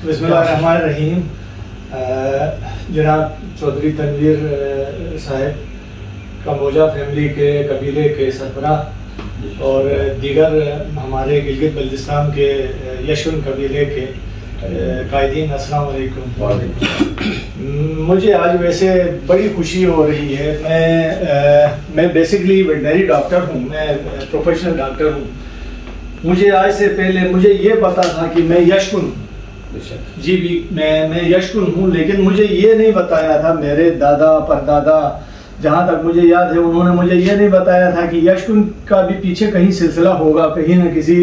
बिस्मिल्लाहिर्रहमानिर्रहीम। जनाब चौधरी तनवीर साहब कम्बोजा फैमिली के कबीले के सरबराह और दीगर हमारे गिलगित बल्तिस्तान के यशकुन कबीले के कायदीन, अस्सलाम वालेकुम। मुझे आज वैसे बड़ी खुशी हो रही है। मैं बेसिकली वेटनरी डॉक्टर हूँ, मैं प्रोफेशनल डॉक्टर हूँ। मुझे आज से पहले मुझे ये पता था कि मैं यशकुन जी भी मैं यशकुन हूँ, लेकिन मुझे ये नहीं बताया था, मेरे दादा परदादा जहाँ तक मुझे याद है उन्होंने मुझे ये नहीं बताया था कि यशकुन का भी पीछे कहीं सिलसिला होगा, कहीं न किसी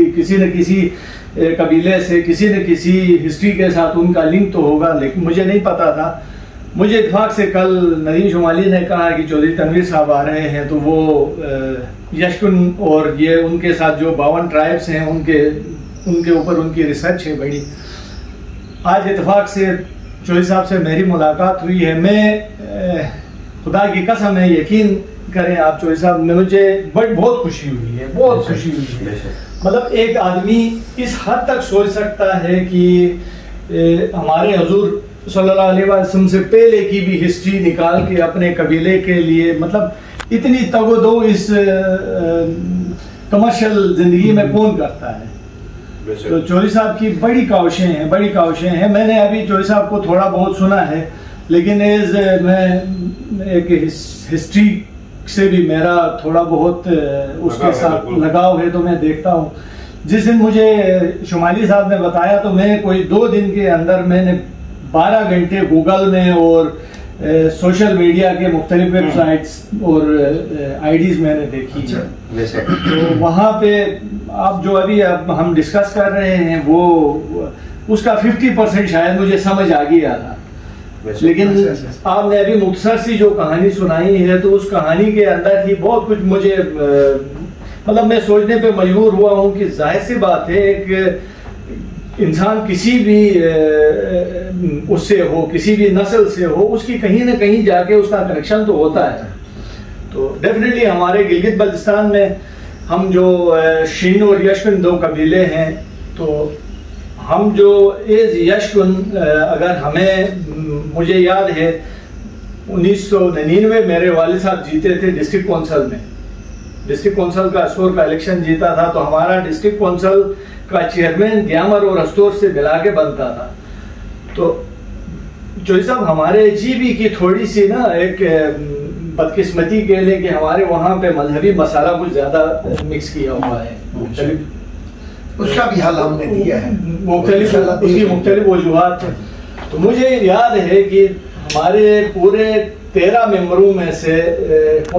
कबीले से किसी न किसी हिस्ट्री के साथ उनका लिंक तो होगा, लेकिन मुझे नहीं पता था। मुझे इत्तेफाक से कल नदीम शुमाली ने कहा कि चौधरी तनवीर साहब आ रहे हैं, तो वो यशकुन और ये उनके साथ जो 52 ट्राइब्स हैं उनके ऊपर उनकी रिसर्च है बड़ी। आज इत्तेफाक से चौधरी साहब से मेरी मुलाकात हुई है। मैं खुदा की कसम है, यकीन करें आप चौधरी साहब, मुझे बहुत खुशी हुई है, बहुत खुशी हुई है। मतलब एक आदमी इस हद तक सोच सकता है कि हमारे हुजूर सल्लल्लाहु अलैहि वसल्लम से पहले की भी हिस्ट्री निकाल के अपने कबीले के लिए, मतलब इतनी तगोदो इस कमर्शियल जिंदगी में कौन करता है। तो चौधरी साहब की बड़ी काविशें हैं। मैंने अभी चौधरी साहब को थोड़ा बहुत सुना है, लेकिन मैं एक हिस्ट्री से भी मेरा थोड़ा बहुत उसके साथ लगाव है, तो मैं देखता हूँ। जिस दिन मुझे शुमाली साहब ने बताया तो मैं कोई 2 दिन के अंदर मैंने 12 घंटे गूगल में और सोशल मीडिया के मुख्तलिफ वेबसाइट्स और आईडीज मैंने देखी है। तो वहाँ पे आप जो अभी हम डिस्कस कर रहे हैं वो उसका 50% शायद मुझे समझ आ गया था, लेकिन आपने अभी मुख्तसर सी जो कहानी सुनाई है तो उस कहानी के अंदर ही बहुत कुछ मुझे मतलब मैं सोचने पे मजबूर हुआ हूँ कि जाहिर सी बात है एक इंसान किसी भी उससे हो, किसी भी नस्ल से हो, उसकी कहीं ना कहीं जाके उसका कनेक्शन तो होता है। तो डेफिनेटली हमारे गिलगित बल्तिस्तान में हम जो शीन और यशकुन 2 कबीले हैं, तो हम जो एज यशकुन, अगर मुझे याद है 1999 मेरे वालिद साहब जीते थे डिस्ट्रिक्ट कौंसल में, डिस्ट्रिक्ट कौंसल का अस्टोर का इलेक्शन जीता था। तो हमारा डिस्ट्रिक्ट कौंसल का चेयरमैन ग्यामर और अस्टोर से मिला के बनता था। तो चौधरी साहब हमारे जीबी की थोड़ी सी ना एक बदकिस्मती के लिए कि हमारे वहाँ पे मजहबी मसाला कुछ ज्यादा मिक्स किया हुआ है, उसका भी हल हमने दिया है, उसकी मुख्तलिफ वजूहात है। तो मुझे याद है कि हमारे पूरे 13 मेंबरों में से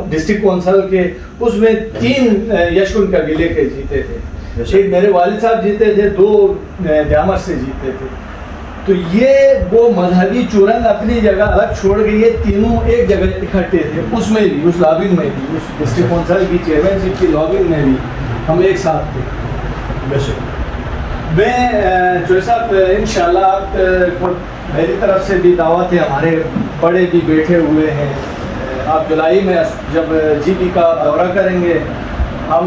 डिस्ट्रिक्ट कौंसल के उसमें 3 यशकुन कबीले के जीते थे। एक मेरे वालिद साहब जीते थे, 2 ग्यामर से जीते थे। तो ये वो मजहबी चूरन अपनी जगह अलग छोड़ के ये तीनों एक जगह इकट्ठे थे, उसमें भी, उस लॉबिंग में भी, उस डिस्ट्रिक्ट कौंसल की चेयरमैनशिप की लॉबिंग में भी हम एक साथ थे। मैं चौधरी साहब इंशाल्लाह आप मेरी तरफ से भी दावत है, हमारे बड़े भी बैठे हुए हैं। आप जुलाई में जब जीबी का दौरा करेंगे, हम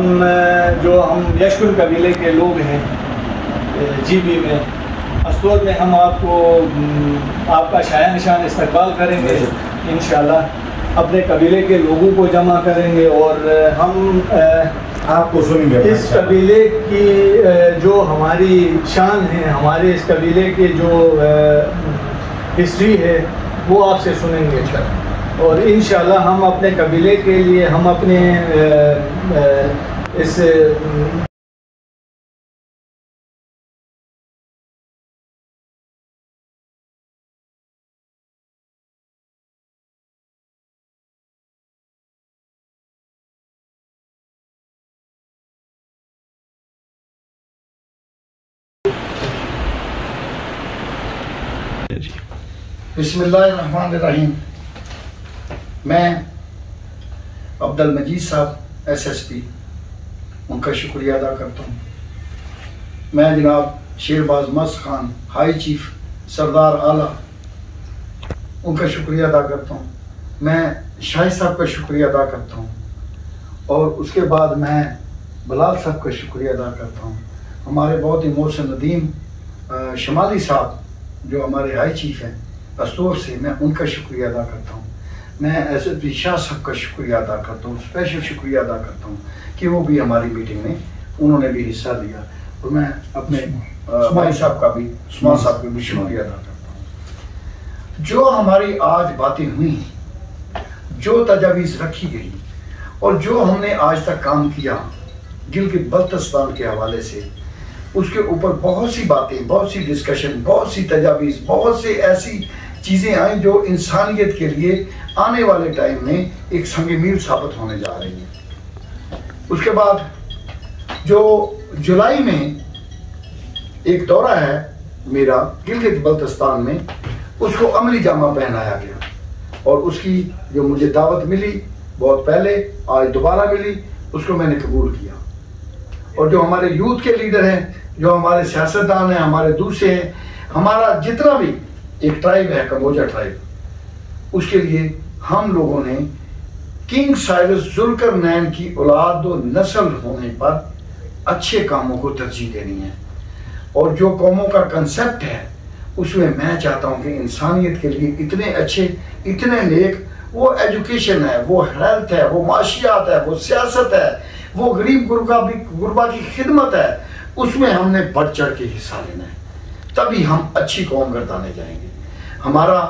यशकुन कबीले के लोग हैं जीबी में, अस्टोर में हम आपका शाया निशान इस्तकबाल करेंगे इंशाल्लाह। अपने कबीले के लोगों को जमा करेंगे और हम आपको सुनेंगे। इस कबीले की जो हमारी शान है, हमारे इस कबीले के जो हिस्ट्री है वो आपसे सुनेंगे और इंशाल्लाह हम अपने कबीले के लिए हम अपने इस बिस्मिल्लाहिर्रहमानिर्रहीम। मैं अब्दुल मजीद साहब SSP उनका शुक्रिया अदा करता हूँ। मैं जनाब शेरबाज मस्त खान हाई चीफ सरदार आला उनका शुक्रिया अदा करता हूँ। मैं शाहिद साहब का शुक्रिया अदा करता हूँ और उसके बाद मैं बलाल साहब का शुक्रिया अदा करता हूँ। हमारे बहुत ही मोहसिन नदीम शुमाली साहब جو ہمارے ہائی چیف ہیں استور سے، میں ان کا شکریہ ادا کرتا ہوں. میں ایس پی شاہ صاحب کا شکریہ ادا کرتا ہوں، اسپیشل شکریہ ادا کرتا ہوں کہ وہ بھی ہماری میٹنگ میں انہوں نے بھی حصہ لیا. اور میں اپنے بھائی صاحب کا بھی، عثمان صاحب کا بھی شکریہ ادا کرتا ہوں. جو ہماری آج باتیں ہوئی، جو تجاویز رکھی گئی اور جو ہم نے آج تک کام کیا گلگت بلتستان کے حوالے سے، اس کے اوپر بہت سی باتیں، بہت سی ڈسکشن، بہت سی تجاویز، بہت سے ایسی چیزیں آئیں جو انسانیت کے لیے آنے والے ٹائم میں ایک سنگ میل ثابت ہونے جا رہی ہیں. اس کے بعد جو جولائی میں ایک دورہ ہے میرا گلگت بلتستان میں، اس کو عملی جامہ پہنایا گیا اور اس کی جو مجھے دعوت ملی بہت پہلے، آج دوبارہ ملی، اس کو میں نے قبول کیا. اور جو ہمارے یوتھ کے لیڈر ہیں، جو ہمارے سیاستدان ہیں، ہمارے دوسرے ہیں، ہمارا جتنا بھی ایک ٹرائب ہے کمبوجا ٹرائب، اس کے لیے ہم لوگوں نے کنگ سائرس ذوالقرنین کی اولاد و نسل ہونے پر اچھے کاموں کو ترجیح دینی ہے. اور جو قوموں کا کنسپٹ ہے اس میں چاہتا ہوں کہ انسانیت کے لیے اتنے اچھے، اتنے نیک، وہ ایجوکیشن ہے، وہ ہیلتھ ہے، وہ معاشیات ہے، وہ سیاست ہے، وہ غریب غربا کی خدمت ہے، اس میں ہم نے بڑھ چڑھ کے حصہ لینا ہے. تبھی ہم اچھی قوم گردانے جائیں گے. ہمارا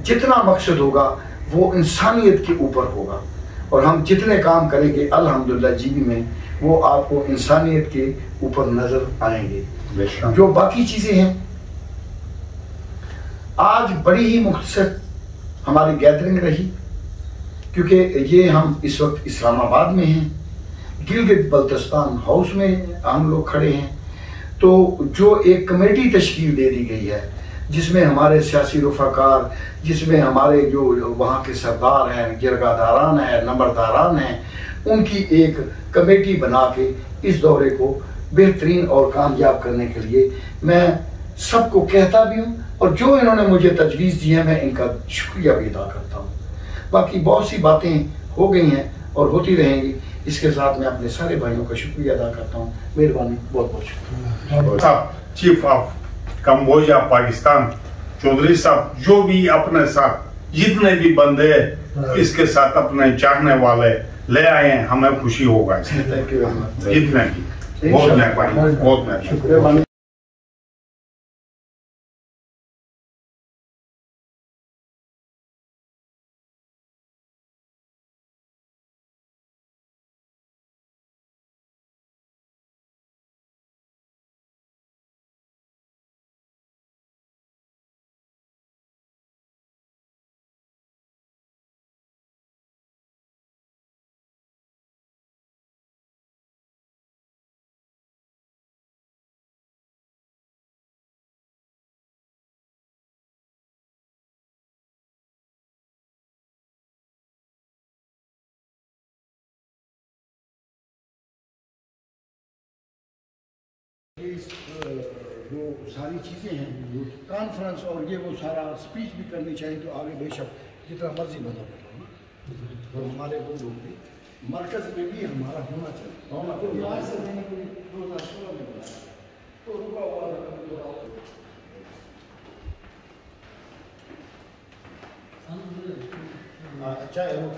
جتنا مقصد ہوگا وہ انسانیت کے اوپر ہوگا، اور ہم جتنے کام کریں گے الحمدللہ جی بی میں وہ آپ کو انسانیت کے اوپر نظر آئیں گے. جو باقی چیزیں ہیں، آج بڑی ہی مختصر ہماری گیدرنگ رہی، کیونکہ یہ ہم اس وقت اسلام آباد میں ہیں، گلگت بلتستان ہاؤس میں ہم لوگ کھڑے ہیں. تو جو ایک کمیٹی تشکیل دے دی گئی ہے جس میں ہمارے سیاسی رفقار، جس میں ہمارے جو وہاں کے سردار ہیں، جرگہ داران ہیں، نمبرداران ہیں، ان کی ایک کمیٹی بنا کے اس دورے کو بہترین اور کامیاب کرنے کے لیے میں سب کو کہتا بھی ہوں، اور جو انہوں نے مجھے تجویز دی ہے میں ان کا شکریہ بھی ادا کرتا ہوں. باقی بہت سی باتیں ہو گئی ہیں اور ہوتی رہیں گی. اس کے ساتھ میں اپنے سارے بھائیوں کا شکریہ ادا کرتا ہوں. مہربانی، بہت بہت شکریہ. چیف آف کمبوجا پاکستان چودھری صاحب، جو بھی اپنے ساتھ جتنے بھی بندے اس کے ساتھ اپنے چاہنے والے لے آئے ہیں، ہمیں خوشی ہوگا اس میں. جتنے بھی بہت مہربانی، بہت مہربانی. جو ساری چیزیں ہیں کانفرنس اور یہ وہ سارا اسپیچ بھی کرنی چاہیے تو آگے بے شک جتنا مرضی بنا کرو نا. ہمارے وہ لوگ بھی مرکز میں بھی ہمارا ہونا چاہیے. اچھا ہے وہ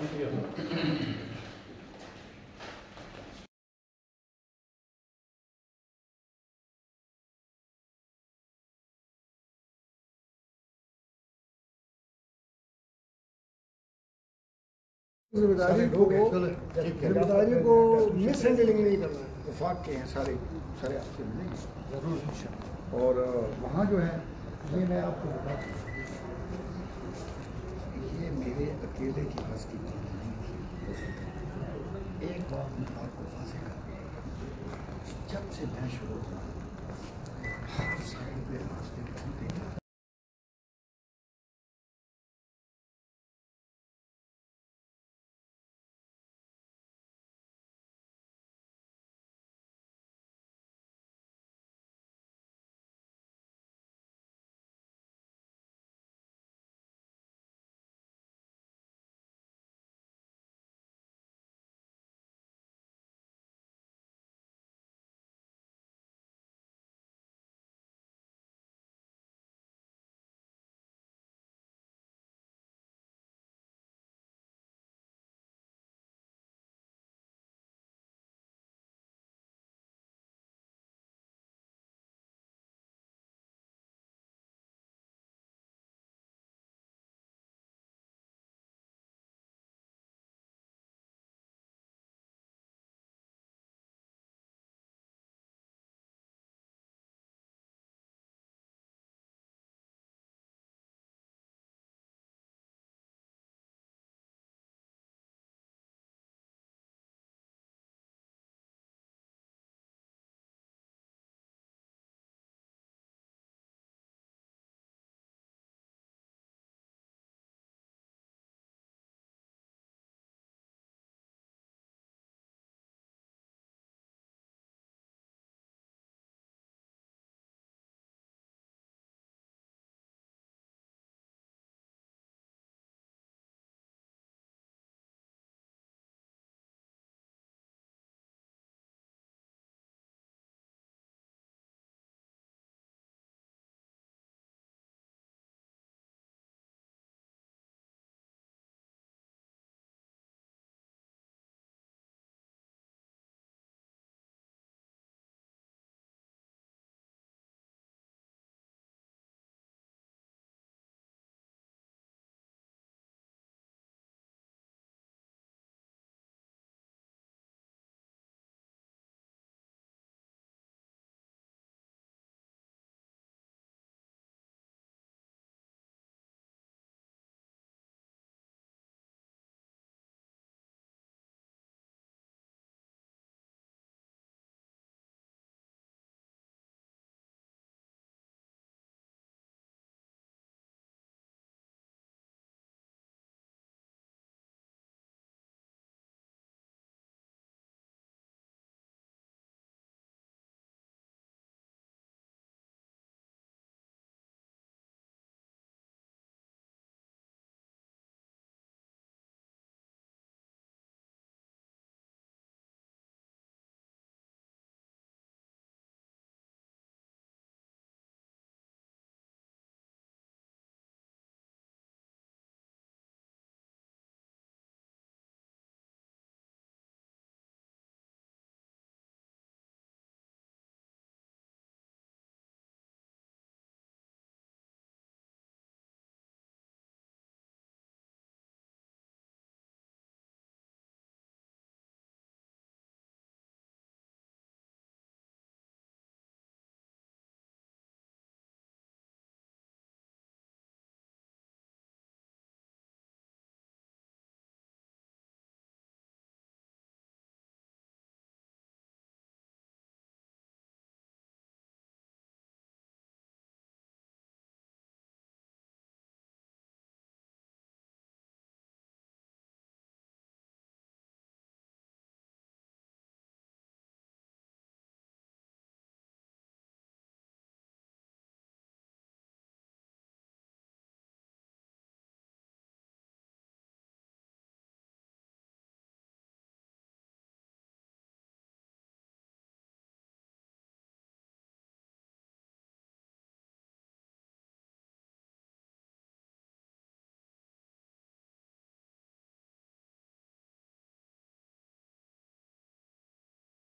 ذمہ داری کو مس ہینڈلنگ نہیں کرنا ہے. وفاق کے ہیں سارے آپ سے ملیں گے ضرور. اور وہاں جو ہے یہ میں آپ کو بتا دوں، یہ میرے اکیلے کی بس کی بات نہیں تھی. ایک بات میں آپ کو واضح کر، جب سے میں شروع ہوا ہر سائڈ پہ راستے ڈھونڈتے